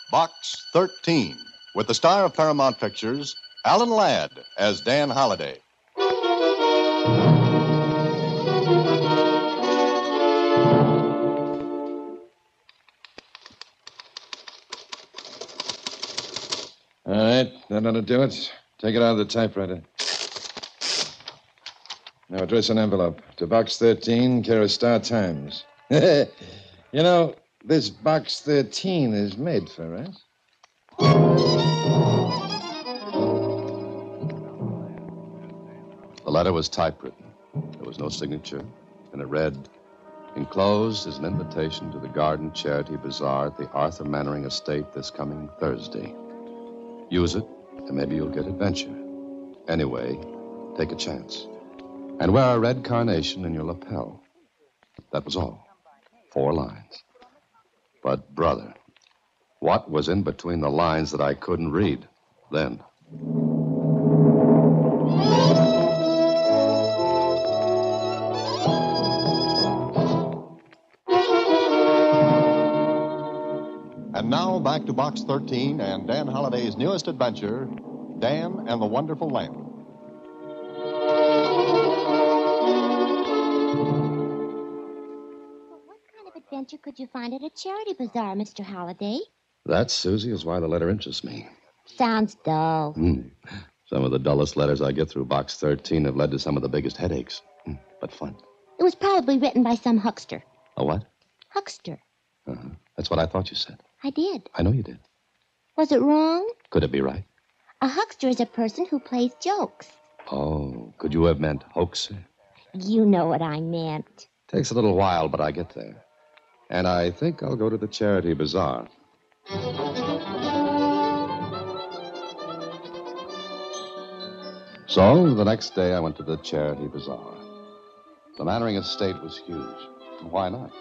Box 13, with the star of Paramount Pictures, Alan Ladd, as Dan Holliday. All right, that ought to do it. Take it out of the typewriter. Now address an envelope to Box 13, care of Star Times. You know, this Box 13 is made for us. The letter was typewritten. There was no signature, and it read, "Enclosed is an invitation to the Garden Charity Bazaar at the Arthur Mannering Estate this coming Thursday. Use it, and maybe you'll get adventure. Anyway, take a chance. And wear a red carnation in your lapel." That was all. 4 lines. But, brother, what was in between the lines that I couldn't read then? And now back to Box 13 and Dan Holliday's newest adventure, Dan and the Wonderful Lamp. What kind of adventure could you find at a charity bazaar, Mr. Holliday? That, Susie, is why the letter interests me. Sounds dull. Some of the dullest letters I get through Box 13 have led to some of the biggest headaches. But fun. It was probably written by some huckster. A what? Huckster. Uh-huh. That's what I thought you said. I did. I know you did. Was it wrong? Could it be right? A huckster is a person who plays jokes. Oh, could you have meant hoaxer? You know what I meant. Takes a little while, but I get there. And I think I'll go to the charity bazaar. So, the next day I went to the charity bazaar. The Mannering estate was huge. Why not?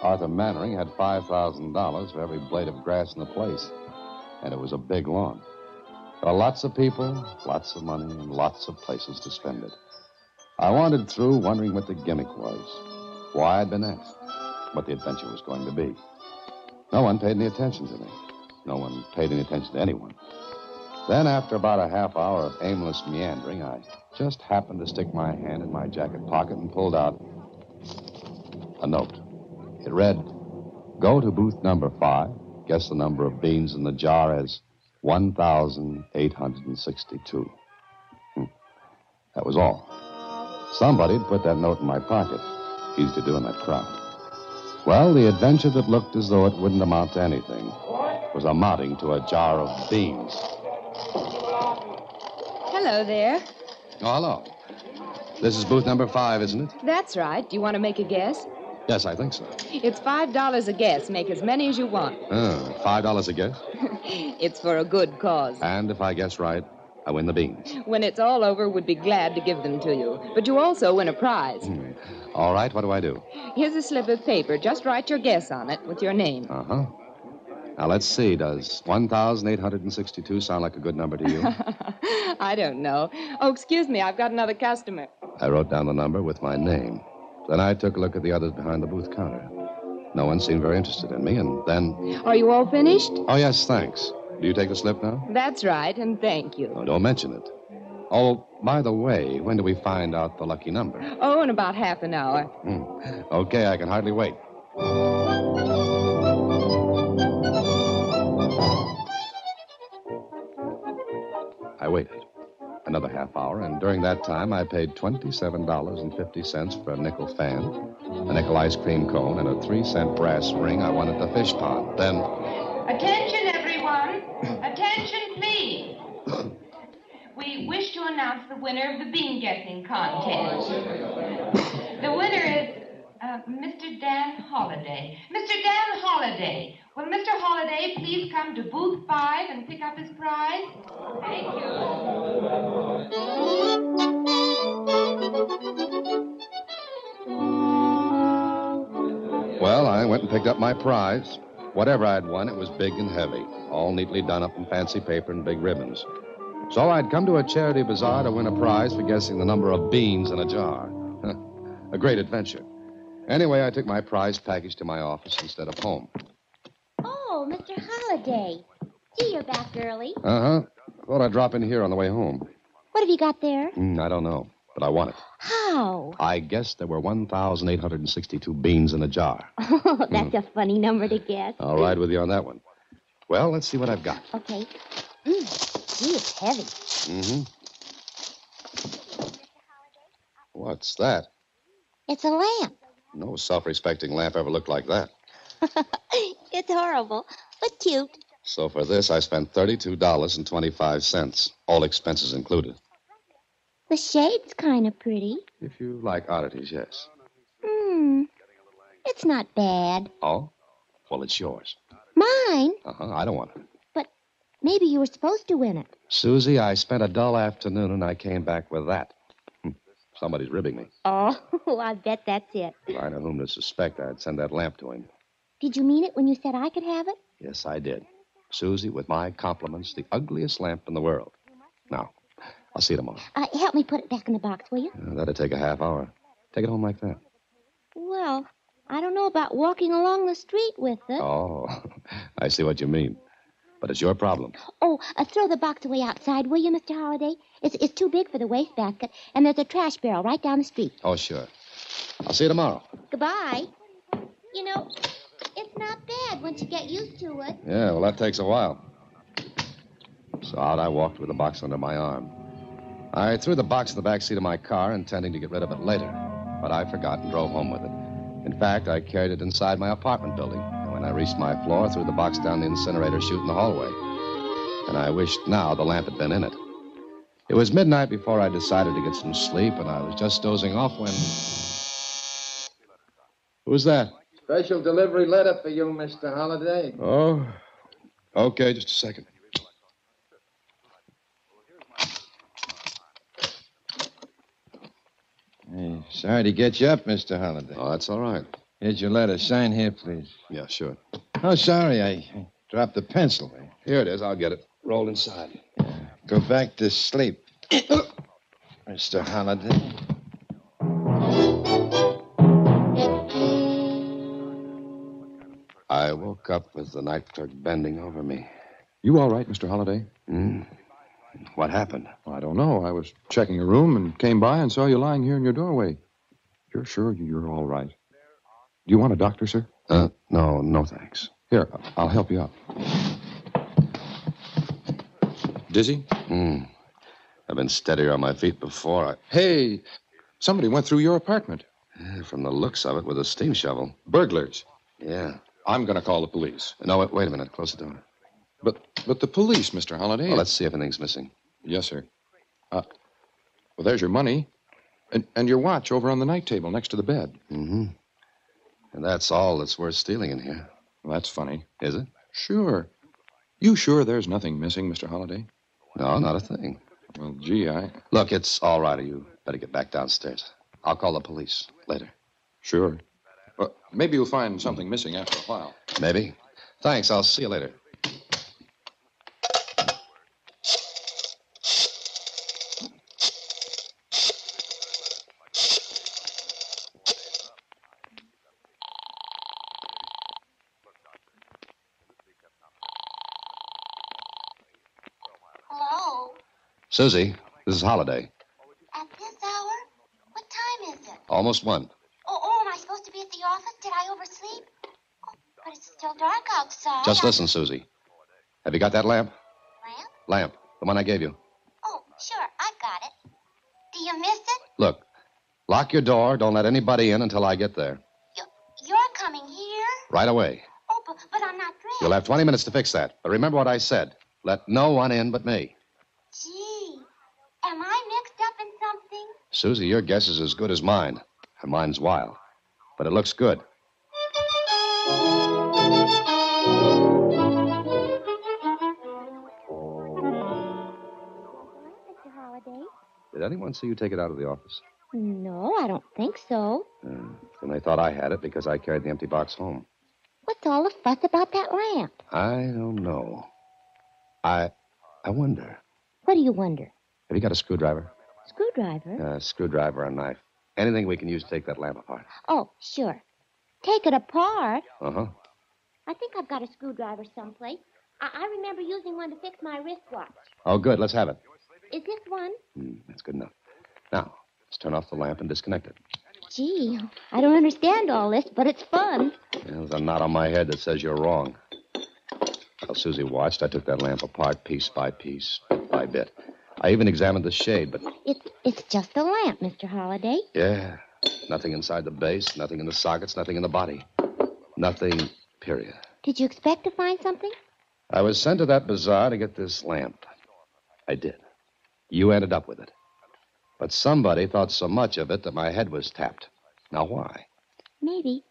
Arthur Mannering had $5,000 for every blade of grass in the place. And it was a big lawn. There were lots of people, lots of money, and lots of places to spend it. I wandered through wondering what the gimmick was, why I'd been asked, what the adventure was going to be. No one paid any attention to me. No one paid any attention to anyone. Then, after about a half hour of aimless meandering, I just happened to stick my hand in my jacket pocket and pulled out a note. It read, "Go to booth number 5. Guess the number of beans in the jar as 1,862. That was all. Somebody'd put that note in my pocket. Easy to do in that crowd. Well, the adventure that looked as though it wouldn't amount to anything was amounting to a jar of beans. Hello there. Oh, hello. This is booth number 5, isn't it? That's right. Do you want to make a guess? Yes, I think so. It's $5 a guess. Make as many as you want. $5 a guess? It's for a good cause. And if I guess right, I win the beans. When it's all over, we'd be glad to give them to you. But you also win a prize. All right, what do I do? Here's a slip of paper. Just write your guess on it with your name. Uh-huh. Now, let's see. Does 1,862 sound like a good number to you? I don't know. Oh, excuse me. I've got another customer. I wrote down the number with my name. Then I took a look at the others behind the booth counter. No one seemed very interested in me, and then... Are you all finished? Oh, yes, thanks. Do you take the slip now? That's right, and thank you. Oh, don't mention it. Oh, by the way, when do we find out the lucky number? Oh, in about half an hour. Okay, I can hardly wait. I waited another half hour, and during that time I paid $27.50 for a nickel fan, a nickel ice cream cone, and a 3-cent brass ring I won at the fish pond. Then... Attention, everyone. Attention, please. We wish to announce the winner of the bean guessing contest. The winner is Mr. Dan Holliday. Mr. Dan Holliday. Will Mr. Holliday please come to booth 5 and pick up his prize? Thank you. Well, I went and picked up my prize. Whatever I'd won, it was big and heavy, all neatly done up in fancy paper and big ribbons. So I'd come to a charity bazaar to win a prize for guessing the number of beans in a jar. A great adventure. Anyway, I took my prize package to my office instead of home. Oh, Oh, Mr. Holliday. Gee, you're back early. Uh-huh. Thought I'd drop in here on the way home. What have you got there? I don't know, but I want it. How? I guess there were 1,862 beans in a jar. Oh, that's a funny number to guess. I'll ride with you on that one. Well, let's see what I've got. Okay. Gee, it's heavy. Mm-hmm. What's that? It's a lamp. No self-respecting lamp ever looked like that. It's horrible, but cute. So for this, I spent $32.25, all expenses included. The shade's kind of pretty. If you like oddities, yes. It's not bad. Oh? Well, it's yours. Mine? Uh-huh, I don't want it. But maybe you were supposed to win it. Susie, I spent a dull afternoon and I came back with that. Somebody's ribbing me. Oh, I bet that's it. If I know whom to suspect, I'd send that lamp to him. Did you mean it when you said I could have it? Yes, I did. Susie, with my compliments, the ugliest lamp in the world. Now, I'll see you tomorrow. Help me put it back in the box, will you? That'd take a half hour. Take it home like that. Well, I don't know about walking along the street with it. Oh, I see what you mean. But it's your problem. Oh, throw the box away outside, will you, Mr. Holliday? It's too big for the wastebasket, and there's a trash barrel right down the street. Oh, sure. I'll see you tomorrow. Goodbye. You know, it's not bad once you get used to it. Yeah, well, that takes a while. So out I walked with the box under my arm. I threw the box in the back seat of my car, intending to get rid of it later. But I forgot and drove home with it. In fact, I carried it inside my apartment building. And when I reached my floor, I threw the box down the incinerator chute in the hallway. And I wished now the lamp had been in it. It was midnight before I decided to get some sleep, and I was just dozing off when... Who was that? Special delivery letter for you, Mr. Holliday. Oh, okay, just a second. Hey, sorry to get you up, Mr. Holliday. Oh, that's all right. Here's your letter. Sign here, please. Yeah, sure. Oh, sorry, I dropped the pencil. Here it is. I'll get it. Roll inside. Go back to sleep. Mr. Holliday. I woke up with the night clerk bending over me. You all right, Mr. Holliday? What happened? Well, I don't know. I was checking your room and came by and saw you lying here in your doorway. You're sure you're all right? Do you want a doctor, sir? No, thanks. Here, I'll help you up. Dizzy? I've been steadier on my feet before. Hey, somebody went through your apartment. From the looks of it, with a steam shovel. Burglars. Yeah. I'm going to call the police. No, wait a minute. Close the door. But the police, Mr. Holliday. Well, let's see if anything's missing. Yes, sir. Well, there's your money. And your watch over on the night table next to the bed. Mm-hmm. And that's all that's worth stealing in here. Well, that's funny. Is it? Sure. You sure there's nothing missing, Mr. Holliday? No, not a thing. Well, gee, Look, it's all right. You better get back downstairs. I'll call the police later. Sure. Well, maybe you'll find something missing after a while. Maybe. Thanks. I'll see you later. Hello? Susie, this is Holiday. At this hour? What time is it? Almost 1. Oh, am I supposed to be at the office? Did I oversleep? Oh, but it's still dark outside. Just listen, Susie. Have you got that lamp? Lamp? Lamp. The one I gave you. Oh, sure, I've got it. Do you miss it? Look, lock your door. Don't let anybody in until I get there. You're coming here? Right away. Oh, but I'm not dressed. You'll have 20 minutes to fix that. But remember what I said. Let no one in but me. Gee, am I mixed up in something? Susie, your guess is as good as mine. And mine's wild. But it looks good. Mr. Holliday? Did anyone see you take it out of the office? No, I don't think so. Then they thought I had it because I carried the empty box home. What's all the fuss about that lamp? I don't know. I wonder. What do you wonder? Have you got a screwdriver? Screwdriver? A screwdriver or a knife. Anything we can use to take that lamp apart. Oh, sure. Take it apart? Uh-huh. I think I've got a screwdriver someplace. I remember using one to fix my wristwatch. Oh, good. Let's have it. Is this one? That's good enough. Now, let's turn off the lamp and disconnect it. Gee, I don't understand all this, but it's fun. There's a knot on my head that says you're wrong. While Susie watched, I took that lamp apart piece by piece, bit by bit. I even examined the shade, but... It's just a lamp, Mr. Holliday. Yeah, nothing inside the base, nothing in the sockets, nothing in the body. Nothing, period. Did you expect to find something? I was sent to that bazaar to get this lamp. I did. You ended up with it. But somebody thought so much of it that my head was tapped. Now, why? Maybe.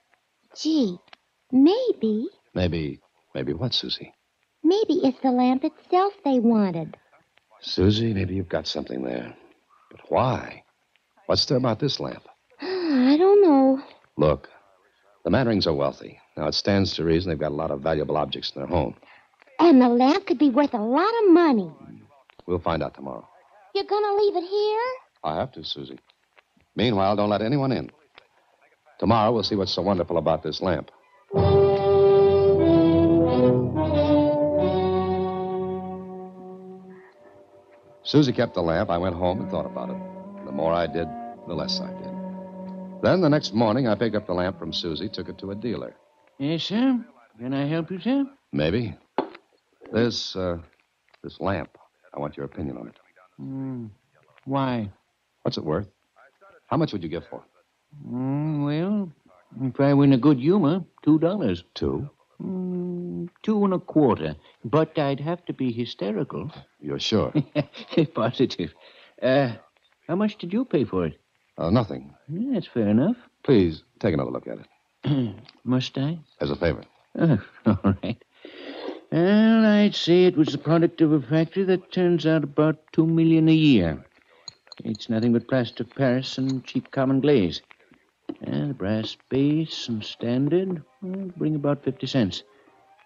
Gee, maybe. Maybe what, Susie? Maybe it's the lamp itself they wanted. Susie, maybe you've got something there. But why? What's there about this lamp? I don't know. Look, the Mannerings are wealthy. Now, it stands to reason they've got a lot of valuable objects in their home. And the lamp could be worth a lot of money. We'll find out tomorrow. You're going to leave it here? I have to, Susie. Meanwhile, don't let anyone in. Tomorrow, we'll see what's so wonderful about this lamp. Susie kept the lamp. I went home and thought about it. The more I did, the less I did. Then the next morning, I picked up the lamp from Susie, took it to a dealer. Yes, sir? Can I help you, sir? Maybe. This lamp, I want your opinion on it. Why? What's it worth? How much would you give for it? Well, if I were in a good humor, $2. $2? 2 1/4. But I'd have to be hysterical. You're sure? Positive. How much did you pay for it? Nothing. Yeah, that's fair enough. Please, take another look at it. Must I? As a favor. All right. Well, I'd say it was the product of a factory that turns out about $2 million a year. It's nothing but plaster of Paris and cheap common glaze. And brass base and standard bring about 50 cents.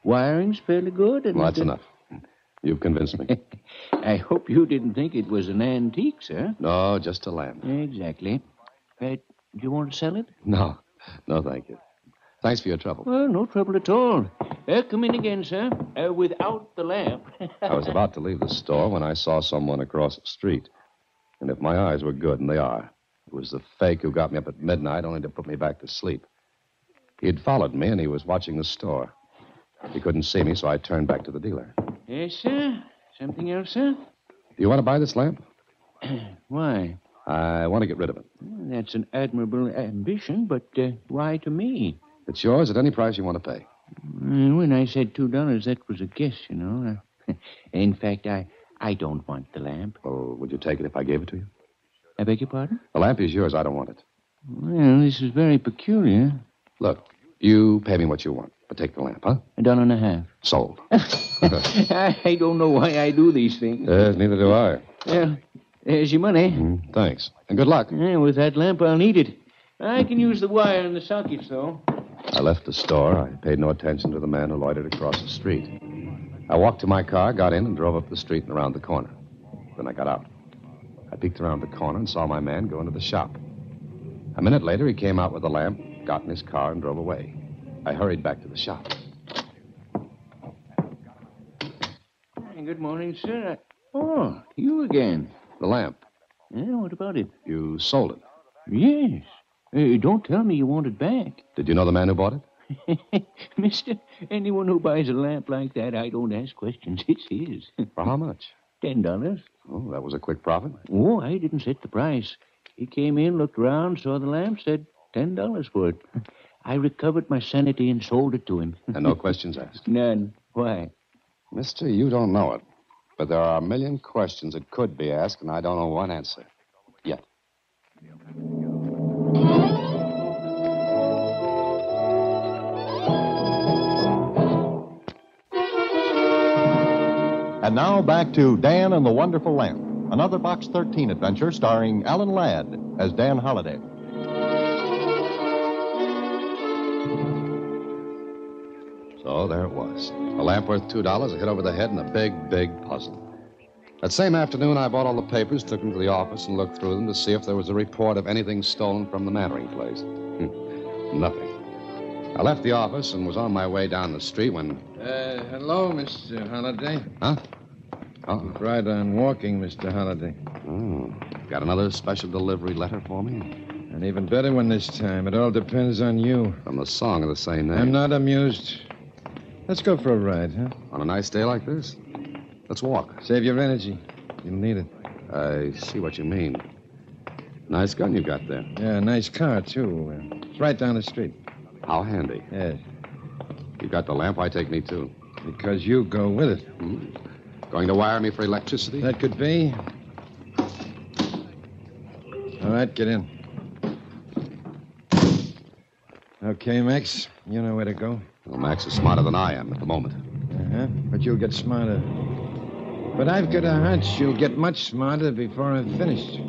Wiring's fairly good. And Well, that's enough. You've convinced me. I hope you didn't think it was an antique, sir. No, just a lamp. Exactly. Do you want to sell it? No, thank you. Thanks for your trouble. Well, no trouble at all. Come in again, sir. Without the lamp. I was about to leave the store when I saw someone across the street. And if my eyes were good, and they are, it was the fake who got me up at midnight only to put me back to sleep. He had followed me, and he was watching the store. He couldn't see me, so I turned back to the dealer. Yes, sir. Something else, sir? Do you want to buy this lamp? Why? I want to get rid of it. That's an admirable ambition, but why to me? It's yours at any price you want to pay. When I said $2, that was a guess, you know. In fact, I don't want the lamp. Oh, would you take it if I gave it to you? I beg your pardon? The lamp is yours. I don't want it. Well, this is very peculiar. Look, you pay me what you want, but take the lamp, huh? $1.50. Sold. I don't know why I do these things. Neither do I. Well, there's your money. Thanks. And good luck. Yeah, with that lamp, I'll need it. I can use the wire and the sockets, though. I left the store. I paid no attention to the man who loitered across the street. I walked to my car, got in, and drove up the street and around the corner. Then I got out. I peeked around the corner and saw my man go into the shop. A minute later, he came out with the lamp, got in his car, and drove away. I hurried back to the shop. Good morning, sir. Oh, you again. The lamp. Yeah, what about it? You sold it. Yes. Don't tell me you want it back. Did you know the man who bought it? Mister, anyone who buys a lamp like that, I don't ask questions. It's his. For how much? $10. Oh, that was a quick profit. Oh, I didn't set the price. He came in, looked around, saw the lamp, said $10 for it. I recovered my sanity and sold it to him. And no questions asked? None. Why? Mister, you don't know it. But there are a million questions that could be asked, and I don't know one answer. Yet. And now back to Dan and the Wonderful Lamp, another Box 13 adventure starring Alan Ladd as Dan Holliday. So there it was. A lamp worth $2, a hit over the head, and a big, big puzzle. That same afternoon, I bought all the papers, took them to the office, and looked through them to see if there was a report of anything stolen from the Mannering place. Nothing. I left the office and was on my way down the street when... Hello, Mr. Holliday. Huh? Oh. Right on walking, Mr. Holliday. Oh. Got another special delivery letter for me? An even better one this time. It all depends on you. From the song of the same name. I'm not amused. Let's go for a ride, huh? On a nice day like this? Let's walk. Save your energy. You'll need it. I see what you mean. Nice gun you got there. Yeah, nice car, too. It's right down the street. How handy. Yes, You got the lamp, why take me too? because you go with it. Going to wire me for electricity? That could be. All right, get in. Okay, Max. You know where to go. Well, Max is smarter than I am at the moment. Uh-huh. But you'll get smarter. But I've got a hunch you'll get much smarter before I'm finished.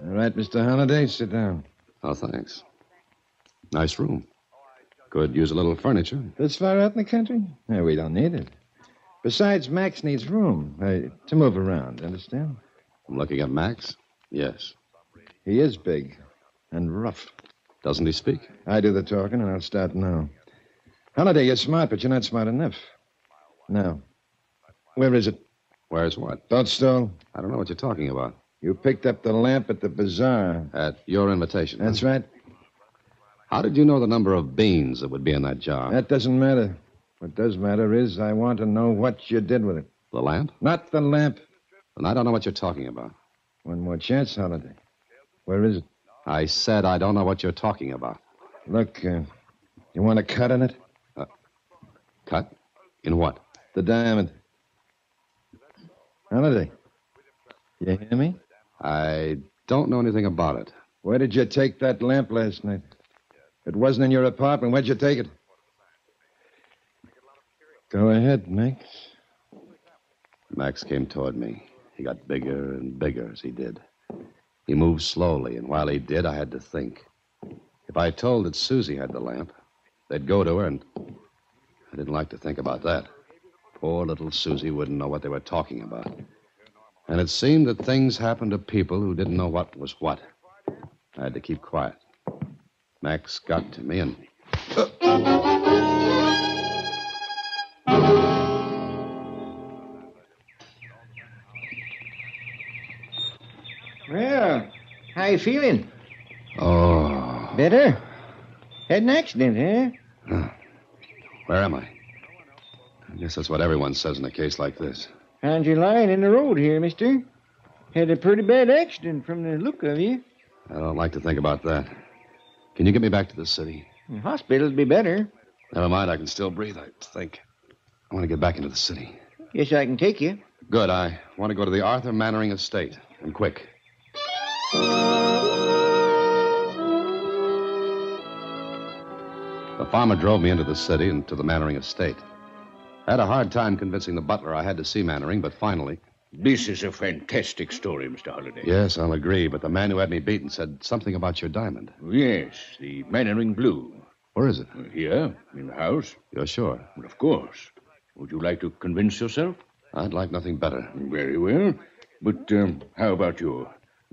All right, Mr. Holliday, sit down. Oh, thanks. Nice room. Could use a little furniture. This far out in the country? No, we don't need it. Besides, Max needs room to move around, understand? I'm looking at Max. Yes. He is big and rough. Doesn't he speak? I do the talking, and I'll start now. Holliday, you're smart, but you're not smart enough. Now, where is it? Where's what? Don't stall. I don't know what you're talking about. You picked up the lamp at the bazaar. At your invitation. huh? That's right. How did you know the number of beans that would be in that jar? That doesn't matter. What does matter is I want to know what you did with it. The lamp? Not the lamp. Then I don't know what you're talking about. One more chance, Holliday. Where is it? I said I don't know what you're talking about. Look, you want a cut in it? Cut? In what? The diamond. Holliday, you hear me? I don't know anything about it. Where did you take that lamp last night? It wasn't in your apartment. Where'd you take it? Go ahead, Max. Max came toward me. He got bigger and bigger as he did. He moved slowly, and while he did, I had to think. If I told that Susie had the lamp, they'd go to her, and I didn't like to think about that. Poor little Susie wouldn't know what they were talking about. And it seemed that things happened to people who didn't know what was what. I had to keep quiet. Max got to me, and... Well, how you feeling? Oh. Better? Had an accident, huh? Where am I? I guess that's what everyone says in a case like this. Found you lying in the road here, mister. Had a pretty bad accident from the look of you. I don't like to think about that. Can you get me back to the city? The hospital'd be better. Never mind, I can still breathe, I think. I want to get back into the city. Guess I can take you. Good, I want to go to the Arthur Mannering estate, and quick. The farmer drove me into the city and to the Mannering estate. I had a hard time convincing the butler I had to see Mannering, but finally... This is a fantastic story, Mr. Holliday. Yes, I'll agree, but the man who had me beaten said something about your diamond. Yes, the Mannering Blue. Where is it? Here, in the house. You're sure? Well, of course. Would you like to convince yourself? I'd like nothing better. Very well. But how about you?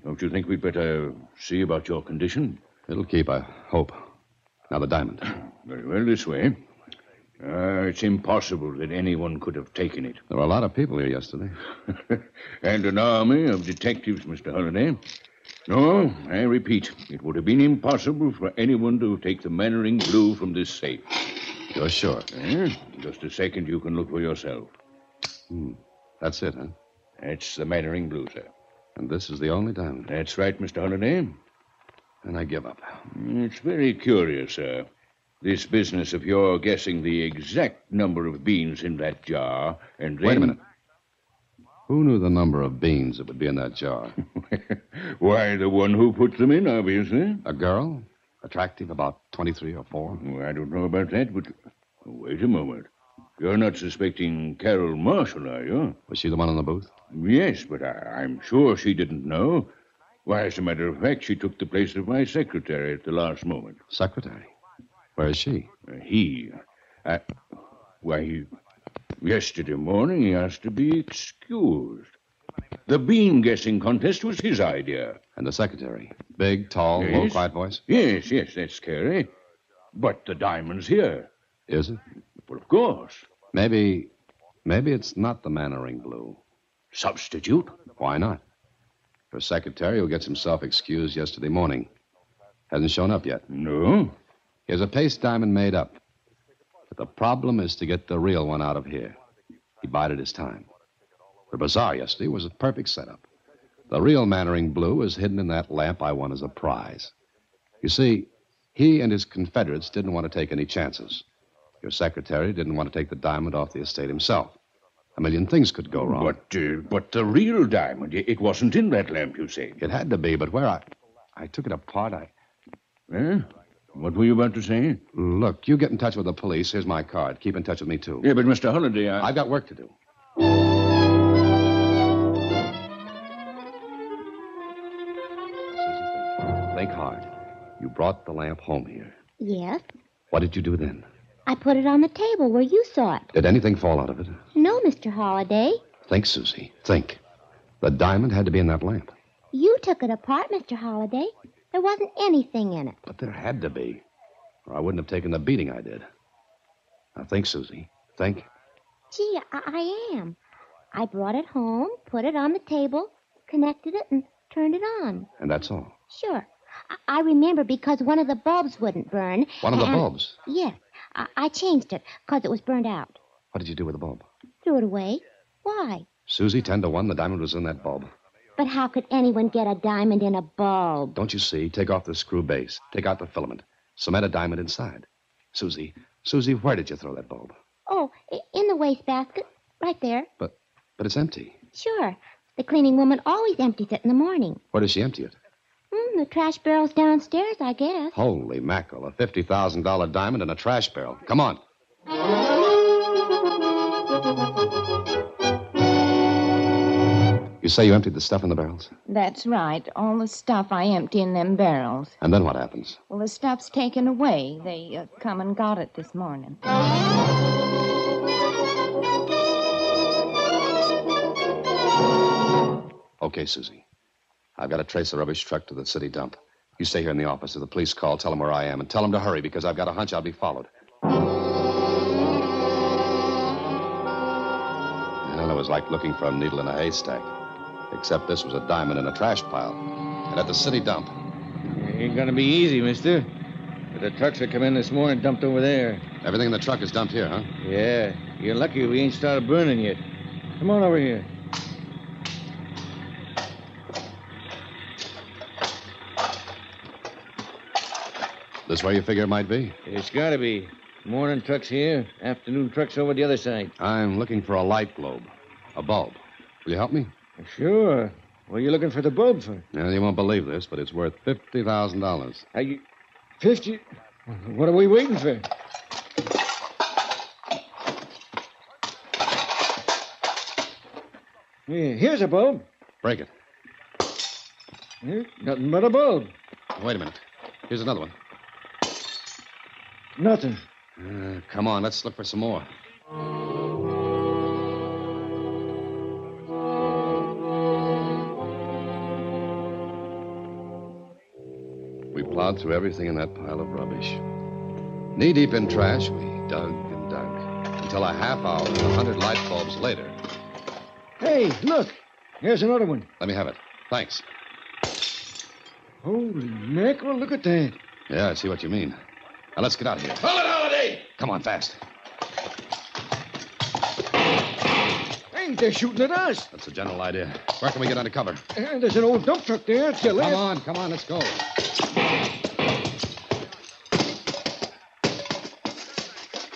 Don't you think we'd better see about your condition? It'll keep, I hope. Now, the diamond. Very well, this way. It's impossible that anyone could have taken it. There were a lot of people here yesterday. And an army of detectives, Mr. Holliday. No, I repeat, it would have been impossible for anyone to take the Mannering Blue from this safe. You're sure? Just a second, you can look for yourself. That's it, huh? That's the Mannering Blue, sir. And this is the only diamond. That's right, Mr. Holliday. And I give up. It's very curious, sir. This business of your guessing the exact number of beans in that jar, and then... Wait a minute. Who knew the number of beans that would be in that jar? Why, the one who put them in, obviously. A girl? Attractive, about 23 or 4? Oh, I don't know about that, but... Wait a moment. You're not suspecting Carol Marshall, are you? Was she the one in the booth? Yes, but I'm sure she didn't know. Why, as a matter of fact, she took the place of my secretary at the last moment. Secretary? Where is she? Yesterday morning he asked to be excused. The bean guessing contest was his idea. And the secretary? Big, tall, Yes. low, quiet voice? Yes, that's scary. But the diamond's here. Is it? Well, of course. Maybe it's not the Mannering Blue. Substitute? Why not? Her secretary, who gets himself excused yesterday morning, hasn't shown up yet. No. Here's a paste diamond made up. But the problem is to get the real one out of here. He bided his time. The bazaar yesterday was a perfect setup. The real Mannering Blue is hidden in that lamp I won as a prize. You see, he and his confederates didn't want to take any chances. Your secretary didn't want to take the diamond off the estate himself. A million things could go wrong. But the real diamond, it wasn't in that lamp, you say? It had to be, but where I took it apart, Eh? What were you about to say? Look, you get in touch with the police. Here's my card. Keep in touch with me, too. Yeah, but Mr. Holliday, I've got work to do. Susie, think hard. You brought the lamp home here. Yes. What did you do then? I put it on the table where you saw it. Did anything fall out of it? No, Mr. Holliday. Think, Susie. Think. The diamond had to be in that lamp. You took it apart, Mr. Holliday. There wasn't anything in it. But there had to be. Or I wouldn't have taken the beating I did. Now think, Susie. Think. Gee, I am. I brought it home, put it on the table, connected it, and turned it on. And that's all. Sure. I remember because one of the bulbs wouldn't burn. One of the bulbs? Yes. I changed it because it was burned out. What did you do with the bulb? Threw it away. Why? Susie, 10-1, the diamond was in that bulb. But how could anyone get a diamond in a bulb? Don't you see? Take off the screw base. Take out the filament. Cement a diamond inside. Susie, where did you throw that bulb? Oh, in the wastebasket. Right there. But it's empty. Sure. The cleaning woman always empties it in the morning. Where does she empty it? The trash barrel's downstairs, I guess. Holy mackerel. A $50,000 diamond in a trash barrel. Come on. You say you emptied the stuff in the barrels? That's right. All the stuff I empty in them barrels. And then what happens? Well, the stuff's taken away. They come and got it this morning. Okay, Susie. I've got to trace the rubbish truck to the city dump. You stay here in the office. If the police call, tell them where I am. And tell them to hurry, because I've got a hunch I'll be followed. Well, it was like looking for a needle in a haystack. Except this was a diamond in a trash pile. And at the city dump. Ain't gonna be easy, mister. But the trucks that come in this morning dumped over there. Everything in the truck is dumped here, huh? Yeah. You're lucky we ain't started burning yet. Come on over here. This where you figure it might be? It's gotta be. Morning truck's here, afternoon truck's over the other side. I'm looking for a light globe. A bulb. Will you help me? Sure. What are you looking for the bulb for? Well, you won't believe this, but it's worth $50,000. Are you... 50? What are we waiting for? Yeah, here's a bulb. Break it. Yeah, nothing but a bulb. Wait a minute. Here's another one. Nothing. Come on, let's look for some more. We plowed through everything in that pile of rubbish. Knee-deep in trash, we dug and dug. Until a half hour and 100 light bulbs later. Hey, look. Here's another one. Let me have it. Thanks. Holy mackerel, look at that. Yeah, I see what you mean. Now, let's get out of here. Hold it, Holiday! Come on, fast. Hey, they're shooting at us. That's the general idea. Where can we get under cover? There's an old dump truck there. To your left. Come on, let's go.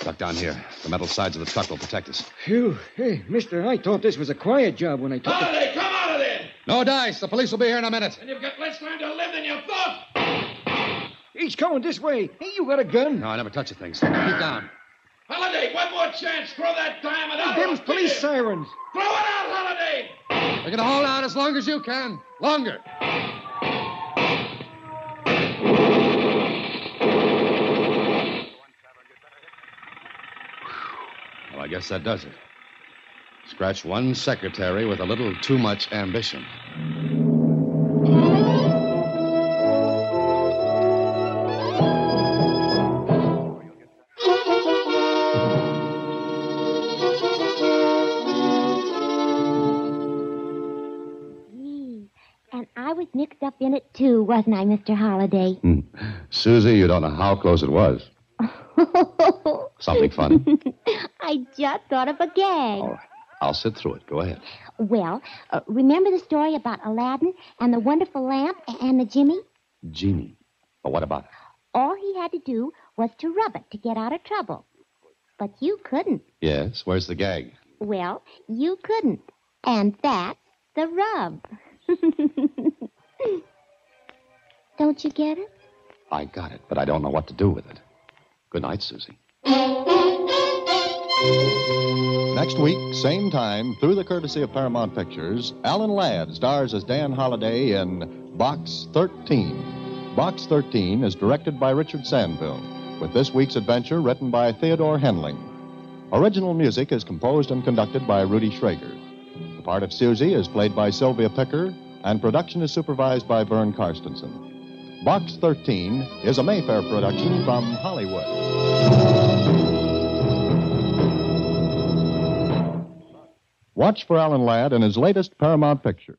Duck down here. The metal sides of the truck will protect us. Phew. Hey, mister, I thought this was a quiet job when I took it. Holiday, come out of there! No dice. The police will be here in a minute. And you've got less time to live than you thought! He's coming this way. Hey, you got a gun? No, I never touch a thing. Keep down. Holiday, one more chance. Throw that diamond out. Them's police sirens. Throw it out, Holiday! We're going to hold out as long as you can. Longer. Well, I guess that does it. Scratch one secretary with a little too much ambition. Gee, and I was mixed up in it, too, wasn't I, Mr. Holliday? Susie, you don't know how close it was. Something funny? I just thought of a gag. All right. I'll sit through it. Go ahead. Well, remember the story about Aladdin and the wonderful lamp and the Jimmy? Genie. But what about it? All he had to do was to rub it to get out of trouble. But you couldn't. Yes. Where's the gag? Well, you couldn't. And that's the rub. Don't you get it? I got it, but I don't know what to do with it. Good night, Susie. Next week, same time, through the courtesy of Paramount Pictures, Alan Ladd stars as Dan Holliday in Box 13. Box 13 is directed by Richard Sandville, with this week's adventure written by Theodore Henling. Original music is composed and conducted by Rudy Schrager. The part of Susie is played by Sylvia Picker, and production is supervised by Vern Karstensen. Box 13 is a Mayfair production from Hollywood. Watch for Alan Ladd in his latest Paramount picture.